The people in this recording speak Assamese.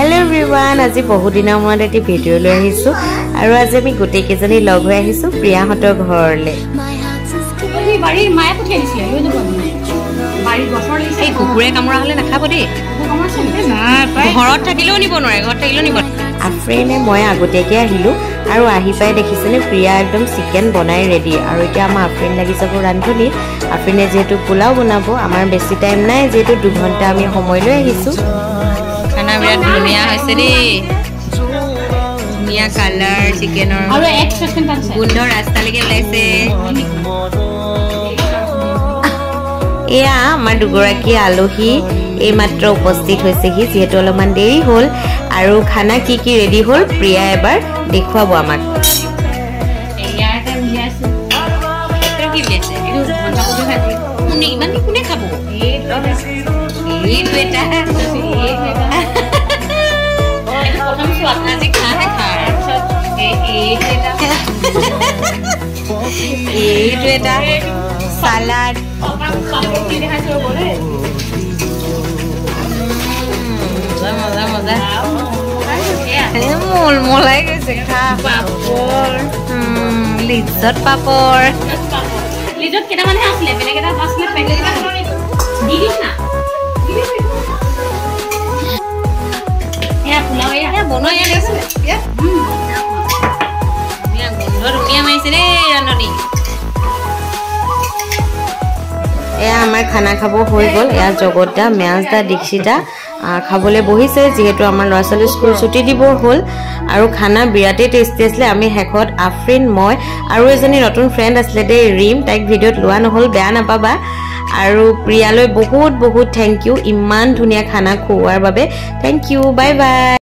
Hello everyone, আজি বহু দিনৰ মূৰত এটি ভিডিও লৈ আহিছো আৰু আজি আমি গোটেই কেজনী লগ হৈ আহিছো প্ৰিয়াহঁতৰ ঘৰলে। এই বাড়িৰ মায়ে পঠিয়াই দিছিল লৈ যাব বাড়ি গছৰ লিছে এই কুকুৰে কামৰা হলে নাখাব দেই। ঘৰত থাকিলেও নিব নোৱাৰে, ঘৰত থাকিলেও নিব। আফ্ৰিনে মই আগতীয়াকৈ আহিলো আৰু আহি পাই দেখিছেনে প্ৰিয়া একদম চিকেন বনাই ৰেডি আৰু এতিয়া আমাৰ আফ্ৰিন লাগি যাব ৰান্ধনি। আফ্ৰিনে যেহেতু পোলাও বনাব, আমাৰ বেছি টাইম নাই, যেহেতু 2 ঘণ্টা আমি সময় লৈ আহিছো। খানা বিৰাট ধুনীয়া হৈছে দেই, ধুনীয়া কালাৰ চিকেনৰ আৰু এক সেকেন্ড আছে গোন্ধ ৰাস্তালৈকে ওলাইছে। এয়া আমাৰ দুগৰাকী আলহী এইমাত্ৰ উপস্থিত হৈছেহি, যিহেতু অলপমান দেৰি হ'ল আৰু খানা কি কি ৰেডি হ'ল প্ৰিয়া এবাৰ দেখুৱাব আমাক। কোনে খাব এইটো এটা এইটো এটা সালাড মজা মজা মল মলাই গৈছে খা পাপড় লিজত পাপড় লিজত কেইটামানে আছিলে বেলেগ এটা আছিলে পেকেট এটা দি দিছ না এয়া পোলাও এয়া বনোৱা এয়া দেখিছিলে এয়া গোন্ধ ধুনীয়া মাৰিছে দেই ৰান্ধনি। এয়া আমাৰ খানা খাব হৈ গ'ল। এয়া জগতদা মেয়াজদা দীক্ষিতা খাবলৈ বহিছে, যিহেতু আমাৰ ল'ৰা ছোৱালী স্কুল ছুটি দিব হ'ল আৰু খানা বিৰাটেই টেষ্টি আছিলে। আমি শেষত আফ্ৰিন, মই আৰু এজনী নতুন ফ্ৰেণ্ড আছিলে দেই ৰিম, তাইক ভিডিঅ'ত লোৱা নহ'ল, বেয়া নাপাবা। আৰু প্ৰিয়ালৈ বহুত বহুত থেংক ইউ, ইমান ধুনীয়া খানা খুওৱাৰ বাবে। Thank you, bye by.